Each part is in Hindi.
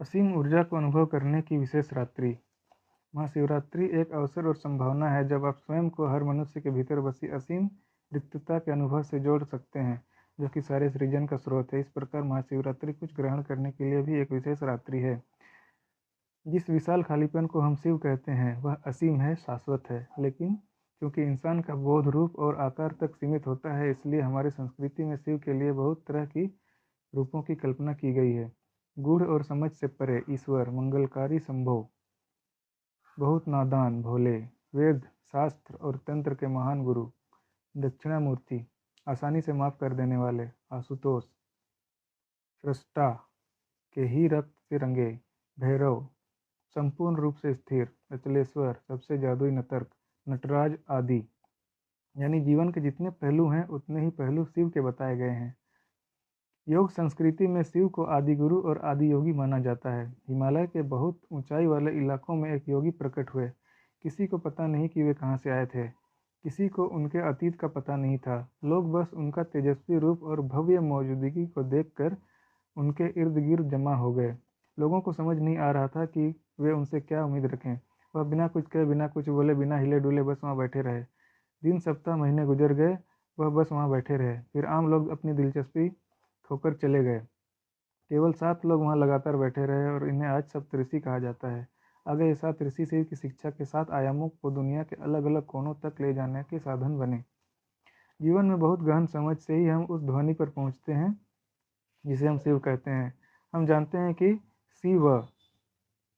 असीम ऊर्जा को अनुभव करने की विशेष रात्रि। महाशिवरात्रि एक अवसर और संभावना है जब आप स्वयं को हर मनुष्य के भीतर बसी असीम रिक्तता के अनुभव से जोड़ सकते हैं, जो कि सारे सृजन का स्रोत है। इस प्रकार महाशिवरात्रि कुछ ग्रहण करने के लिए भी एक विशेष रात्रि है। जिस विशाल खालीपन को हम शिव कहते हैं वह असीम है, शाश्वत है, लेकिन क्योंकि इंसान का बोध रूप और आकार तक सीमित होता है, इसलिए हमारी संस्कृति में शिव के लिए बहुत तरह की रूपों की कल्पना की गई है। गूढ़ और समझ से परे ईश्वर, मंगलकारी संभव, बहुत नादान भोले, वेद शास्त्र और तंत्र के महान गुरु, दक्षिणामूर्ति, आसानी से माफ कर देने वाले, आशुतोष, सृष्टा के ही रक्त से रंगे, भैरव, संपूर्ण रूप से स्थिर, अचलेश्वर, सबसे जादुई नतर्क, नटराज आदि। यानी जीवन के जितने पहलू हैं उतने ही पहलू शिव के बताए गए हैं। योग संस्कृति में शिव को आदि गुरु और आदि योगी माना जाता है। हिमालय के बहुत ऊंचाई वाले इलाकों में एक योगी प्रकट हुए। किसी को पता नहीं कि वे कहाँ से आए थे, किसी को उनके अतीत का पता नहीं था। लोग बस उनका तेजस्वी रूप और भव्य मौजूदगी को देखकर उनके इर्द गिर्द जमा हो गए। लोगों को समझ नहीं आ रहा था कि वे उनसे क्या उम्मीद रखें। वह बिना कुछ कहे, बिना कुछ बोले, बिना हिले डुले बस वहाँ बैठे रहे। दिन, सप्ताह, महीने गुजर गए, वह बस वहाँ बैठे रहे। फिर आम लोग अपनी दिलचस्पी खोकर चले गए। केवल 7 लोग वहाँ लगातार बैठे रहे और इन्हें आज सप्तऋषि कहा जाता है। आगे ये 7 ऋषि शिव की शिक्षा के 7 आयामों को दुनिया के अलग अलग कोनों तक ले जाने के साधन बने। जीवन में बहुत गहन समझ से ही हम उस ध्वनि पर पहुँचते हैं जिसे हम शिव कहते हैं। हम जानते हैं कि शिव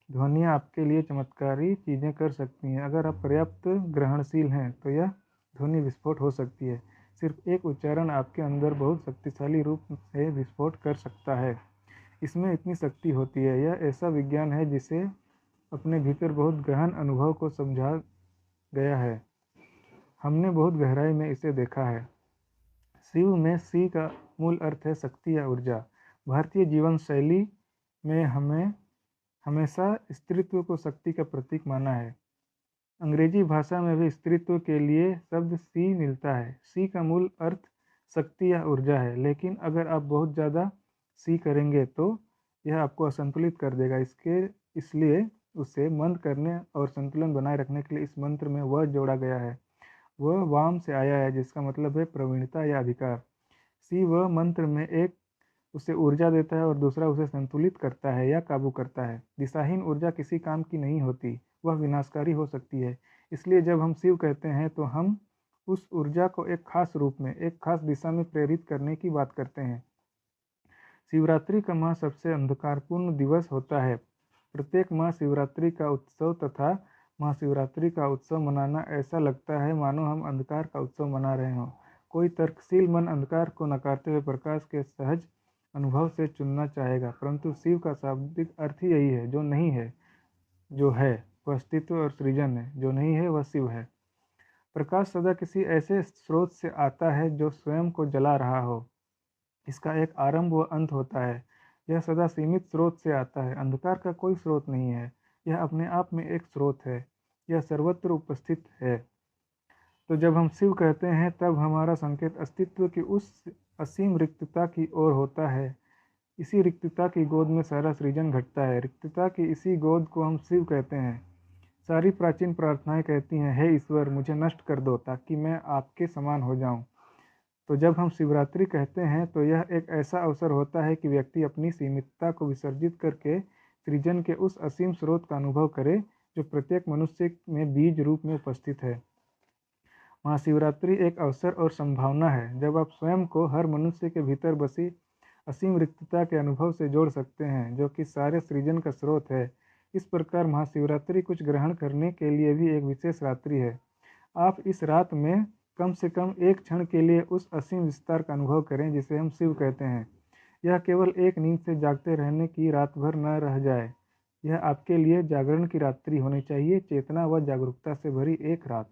ध्वनियाँ आपके लिए चमत्कारी चीज़ें कर सकती हैं। अगर आप पर्याप्त ग्रहणशील हैं तो यह ध्वनि विस्फोट हो सकती है। सिर्फ एक उच्चारण आपके अंदर बहुत शक्तिशाली रूप से विस्फोट कर सकता है। इसमें इतनी शक्ति होती है। यह ऐसा विज्ञान है जिसे अपने भीतर बहुत गहन अनुभव को समझा गया है। हमने बहुत गहराई में इसे देखा है। शिव में सी का मूल अर्थ है शक्ति या ऊर्जा। भारतीय जीवन शैली में हमें हमेशा स्त्रीत्व को शक्ति का प्रतीक माना है। अंग्रेजी भाषा में भी स्त्रीत्व के लिए शब्द सी मिलता है। सी का मूल अर्थ शक्ति या ऊर्जा है, लेकिन अगर आप बहुत ज़्यादा सी करेंगे तो यह आपको असंतुलित कर देगा। इसलिए उसे मंद करने और संतुलन बनाए रखने के लिए इस मंत्र में वह जोड़ा गया है। वह वाम से आया है, जिसका मतलब है प्रवीणता या अधिकार। सी वह मंत्र में एक उसे ऊर्जा देता है और दूसरा उसे संतुलित करता है या काबू करता है। दिशाहीन ऊर्जा किसी काम की नहीं होती, वह विनाशकारी हो सकती है। इसलिए जब हम शिव कहते हैं तो हम उस ऊर्जा को एक खास रूप में, एक खास दिशा में प्रेरित करने की बात करते हैं। शिवरात्रि का माह सबसे अंधकारपूर्ण दिवस होता है। प्रत्येक महाशिवरात्रि का उत्सव तथा महाशिवरात्रि का उत्सव मनाना ऐसा लगता है मानो हम अंधकार का उत्सव मना रहे हों। कोई तर्कशील मन अंधकार को नकारते हुए प्रकाश के सहज अनुभव से चुनना चाहेगा, परंतु शिव का शाब्दिक अर्थ ही यही है। जो नहीं है, जो है वह अस्तित्व और सृजन है, जो नहीं है वह शिव है। प्रकाश सदा किसी ऐसे स्रोत से आता है जो स्वयं को जला रहा हो। इसका एक आरंभ व अंत होता है। यह सदा सीमित स्रोत से आता है। अंधकार का कोई स्रोत नहीं है, यह अपने आप में एक स्रोत है। यह सर्वत्र उपस्थित है। तो जब हम शिव कहते हैं तब हमारा संकेत अस्तित्व की उस असीम रिक्तता की ओर होता है। इसी रिक्तता की गोद में सारा सृजन घटता है। रिक्तता की इसी गोद को हम शिव कहते हैं। सारी प्राचीन प्रार्थनाएं कहती हैं, हे ईश्वर, मुझे नष्ट कर दो ताकि मैं आपके समान हो जाऊं। तो जब हम शिवरात्रि कहते हैं तो यह एक ऐसा अवसर होता है कि व्यक्ति अपनी सीमितता को विसर्जित करके सृजन के उस असीम स्रोत का अनुभव करे जो प्रत्येक मनुष्य में बीज रूप में उपस्थित है। महाशिवरात्रि एक अवसर और संभावना है जब आप स्वयं को हर मनुष्य के भीतर बसी असीम रिक्तता के अनुभव से जोड़ सकते हैं, जो कि सारे सृजन का स्रोत है। इस प्रकार महाशिवरात्रि कुछ ग्रहण करने के लिए भी एक विशेष रात्रि है। आप इस रात में कम से कम एक क्षण के लिए उस असीम विस्तार का अनुभव करें जिसे हम शिव कहते हैं। यह केवल एक नींद से जागते रहने की रात भर न रह जाए। यह आपके लिए जागरण की रात्रि होनी चाहिए, चेतना व जागरूकता से भरी एक रात।